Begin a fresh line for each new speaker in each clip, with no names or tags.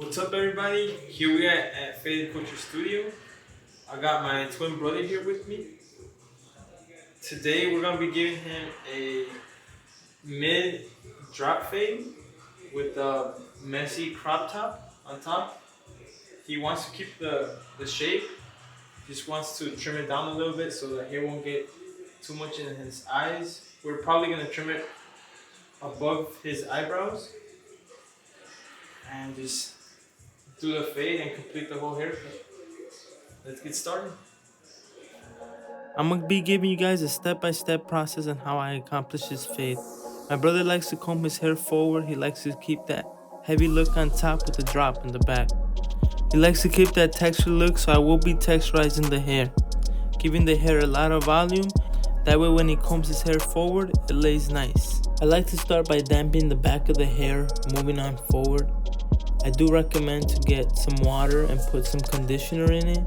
What's up, everybody? Here we are at Faded Culture Studio. I got my twin brother here with me. Today we're gonna be giving him a mid drop fade with a messy crop top on top. He wants to keep the shape, just wants to trim it down a little bit so the hair won't get too much in his eyes. We're probably gonna trim it above his eyebrows and just do the fade and complete the whole haircut. Let's get started. I'm gonna be giving you guys a step-by-step process on how I accomplish this fade. My brother likes to comb his hair forward. He likes to keep that heavy look on top with a drop in the back. He likes to keep that texture look, so I will be texturizing the hair, giving the hair a lot of volume. That way when he combs his hair forward, it lays nice. I like to start by damping the back of the hair, moving on forward. I do recommend to get some water and put some conditioner in it.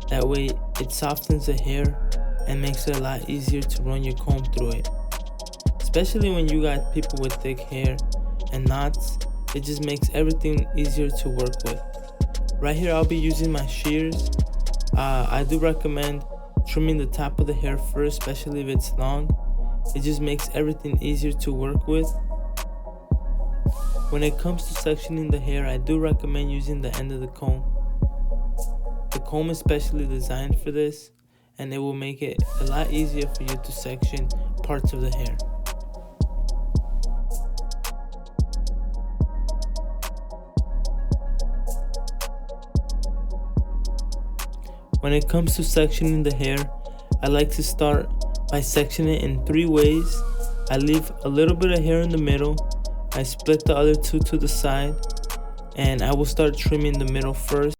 That way it softens the hair and makes it a lot easier to run your comb through it. Especially when you got people with thick hair and knots, it just makes everything easier to work with. Right here I'll be using my shears. I do recommend trimming the top of the hair first, especially if it's long. It just makes everything easier to work with. When it comes to sectioning the hair, I do recommend using the end of the comb. The comb is specially designed for this, and it will make it a lot easier for you to section parts of the hair. When it comes to sectioning the hair, I like to start by sectioning it in 3 ways. I leave a little bit of hair in the middle, I split the other 2 to the side, and I will start trimming the middle first,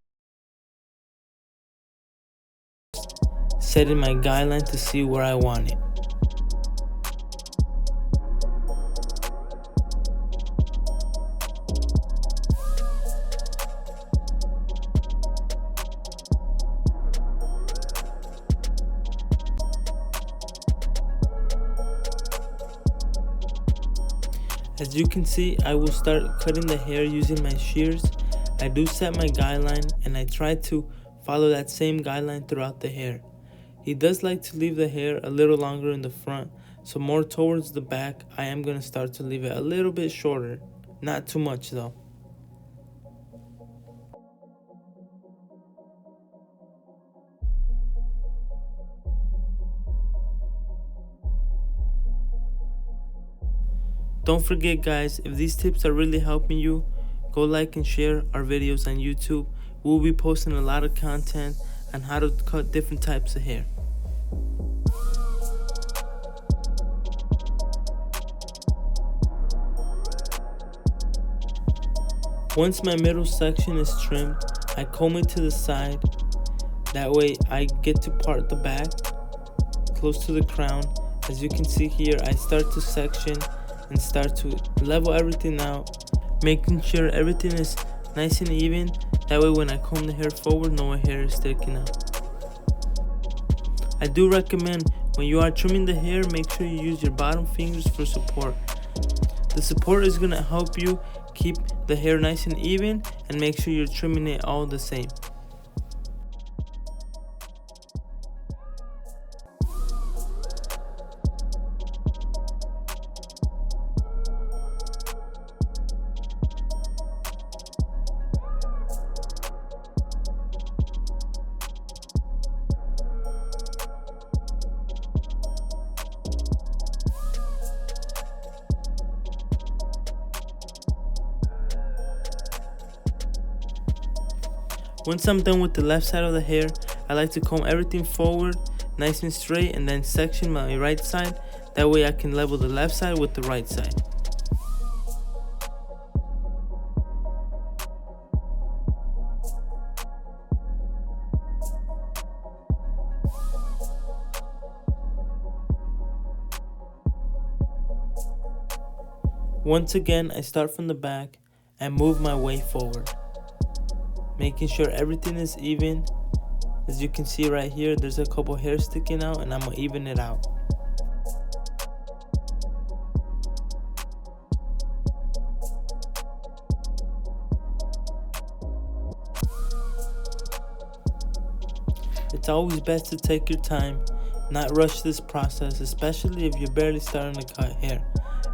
setting my guideline to see where I want it. As you can see, I will start cutting the hair using my shears. I do set my guideline and I try to follow that same guideline throughout the hair. He does like to leave the hair a little longer in the front, so more towards the back, I am going to start to leave it a little bit shorter. Not too much though. Don't forget guys, if these tips are really helping you, go like and share our videos on YouTube. We'll be posting a lot of content on how to cut different types of hair. Once my middle section is trimmed, I comb it to the side. That way I get to part the back close to the crown. As you can see here, I start to section and start to level everything out, making sure everything is nice and even. That way when I comb the hair forward, no hair is sticking out. I do recommend when you are trimming the hair, make sure you use your bottom fingers for support. The support is going to help you keep the hair nice and even and make sure you're trimming it all the same. Once I'm done with the left side of the hair, I like to comb everything forward, nice and straight, and then section my right side. That way I can level the left side with the right side. Once again, I start from the back and move my way forward, making sure everything is even. As you can see right here, there's a couple hairs sticking out and I'm gonna even it out. It's always best to take your time, not rush this process, especially if you're barely starting to cut hair.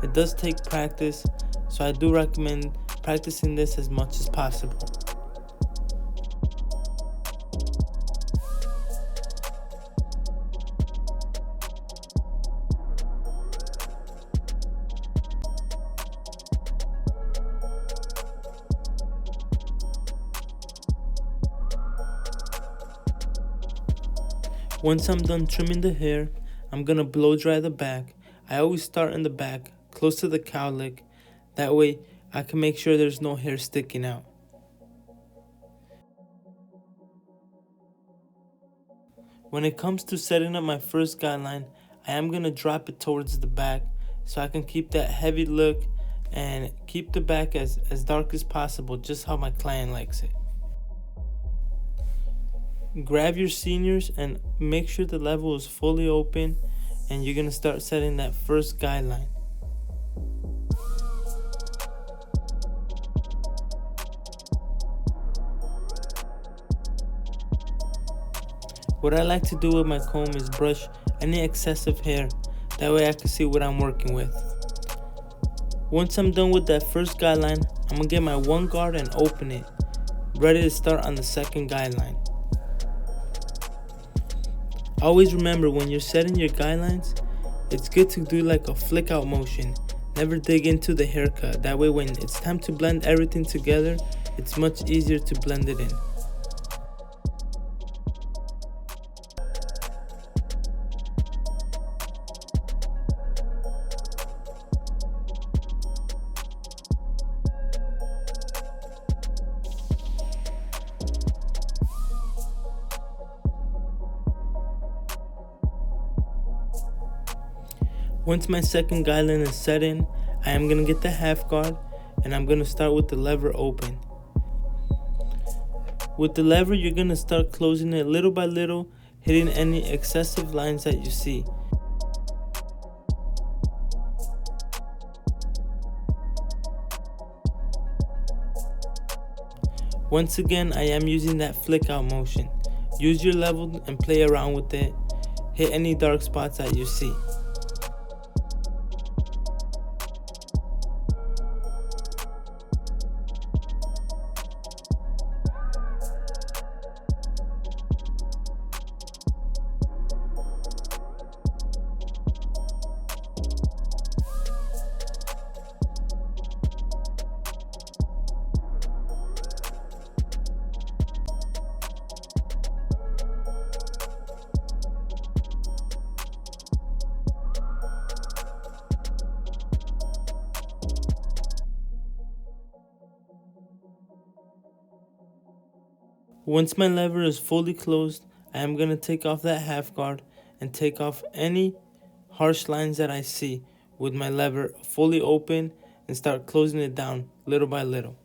It does take practice, so I do recommend practicing this as much as possible. Once I'm done trimming the hair, I'm gonna blow dry the back. I always start in the back, close to the cowlick. That way I can make sure there's no hair sticking out. When it comes to setting up my first guideline, I am gonna drop it towards the back so I can keep that heavy look and keep the back as dark as possible, just how my client likes it. Grab your seniors and make sure the level is fully open, and you're gonna start setting that first guideline. What I like to do with my comb is brush any excessive hair, that way I can see what I'm working with. Once I'm done with that first guideline, I'm gonna get my one guard and open it, ready to start on the second guideline. Always remember, when you're setting your guidelines, it's good to do like a flick out motion. Never dig into the haircut. That way when it's time to blend everything together, it's much easier to blend it in. Once my second guideline is set in, I am going to get the half guard and I'm going to start with the lever open. With the lever, you're going to start closing it little by little, hitting any excessive lines that you see. Once again, I am using that flick out motion. Use your level and play around with it. Hit any dark spots that you see. Once my lever is fully closed, I am going to take off that half guard and take off any harsh lines that I see with my lever fully open and start closing it down little by little.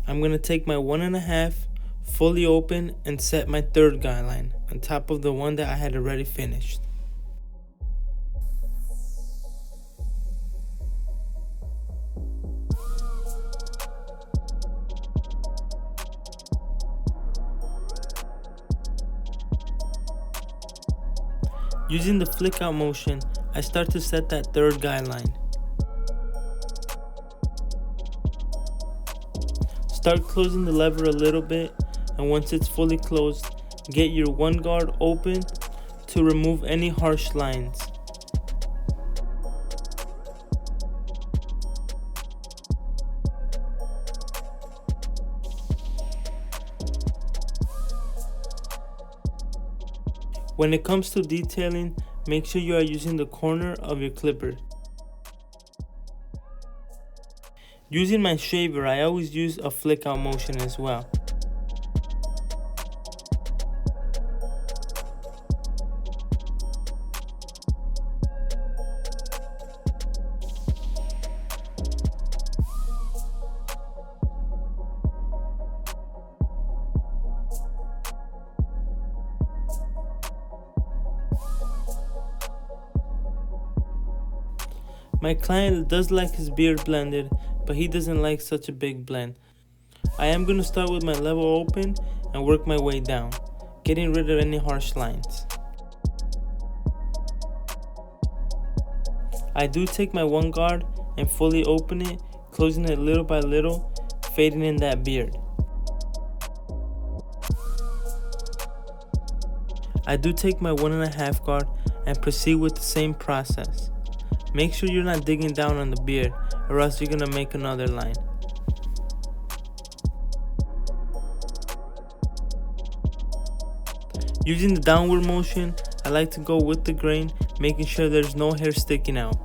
I'm going to take my 1.5 fully open and set my third guideline on top of the one that I had already finished. Using the flick out motion, I start to set that third guideline. Start closing the lever a little bit, and once it's fully closed, get your one guard open to remove any harsh lines. When it comes to detailing, make sure you are using the corner of your clipper. Using my shaver, I always use a flick out motion as well. My client does like his beard blended, but he doesn't like such a big blend. I am going to start with my level open and work my way down, getting rid of any harsh lines. I do take my one guard and fully open it, closing it little by little, fading in that beard. I do take my 1.5 guard and proceed with the same process. Make sure you're not digging down on the beard or else you're going to make another line. Using the downward motion, I like to go with the grain, making sure there's no hair sticking out.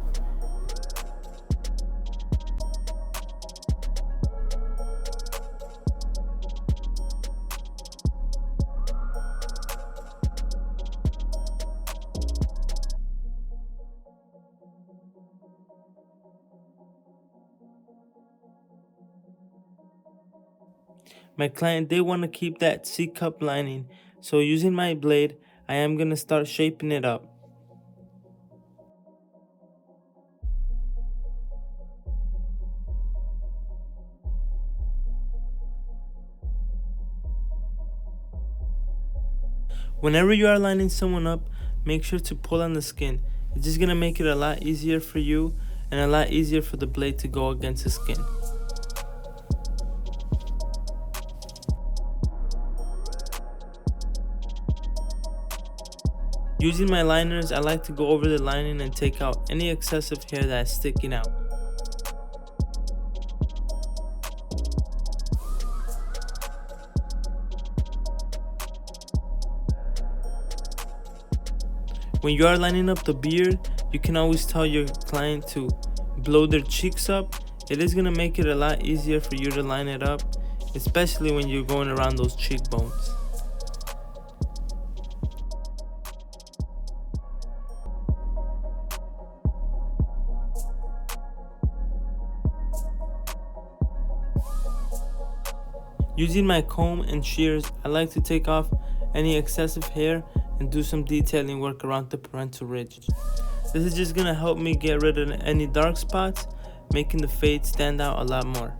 My client did want to keep that C-cup lining, so using my blade, I am going to start shaping it up. Whenever you are lining someone up, make sure to pull on the skin. It's just going to make it a lot easier for you and a lot easier for the blade to go against the skin. Using my liners, I like to go over the lining and take out any excessive hair that's sticking out. When you are lining up the beard, you can always tell your client to blow their cheeks up. It is going to make it a lot easier for you to line it up, especially when you're going around those cheekbones. Using my comb and shears, I like to take off any excessive hair and do some detailing work around the parental ridge. This is just going to help me get rid of any dark spots, making the fade stand out a lot more.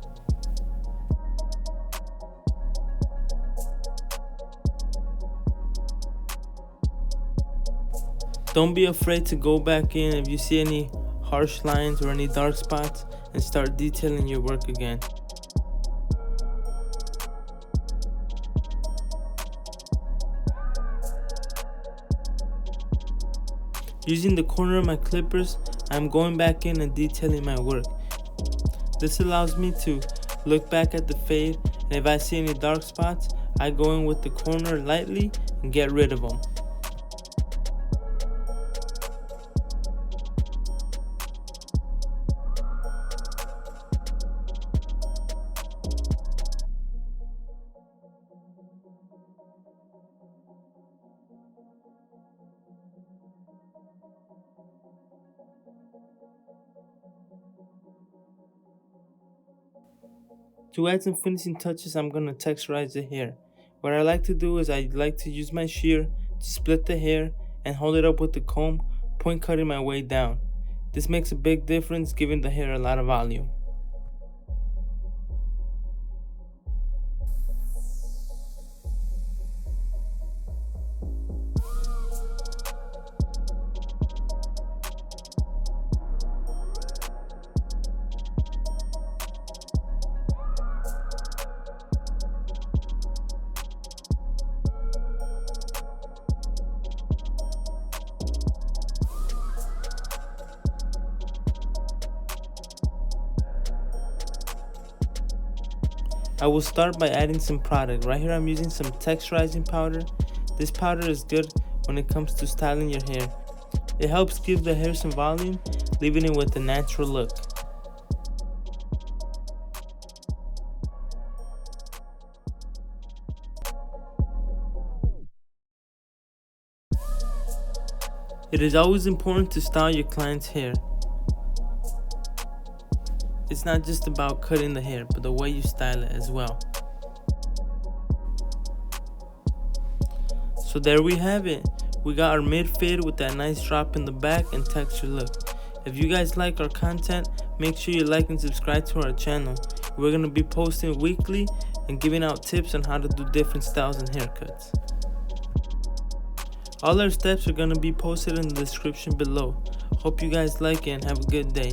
Don't be afraid to go back in if you see any harsh lines or any dark spots and start detailing your work again. Using the corner of my clippers, I'm going back in and detailing my work. This allows me to look back at the fade, and if I see any dark spots, I go in with the corner lightly and get rid of them. To add some finishing touches, I'm going to texturize the hair. What I like to do is I like to use my shear to split the hair and hold it up with the comb, point cutting my way down. This makes a big difference, giving the hair a lot of volume. I will start by adding some product. Right here I'm using some texturizing powder. This powder is good when it comes to styling your hair. It helps give the hair some volume, leaving it with a natural look. It is always important to style your client's hair. It's not just about cutting the hair, but the way you style it as well. So there we have it. We got our mid fade with that nice drop in the back and texture look. If you guys like our content, make sure you like and subscribe to our channel. We're gonna be posting weekly and giving out tips on how to do different styles and haircuts. All our steps are gonna be posted in the description below. Hope you guys like it and have a good day.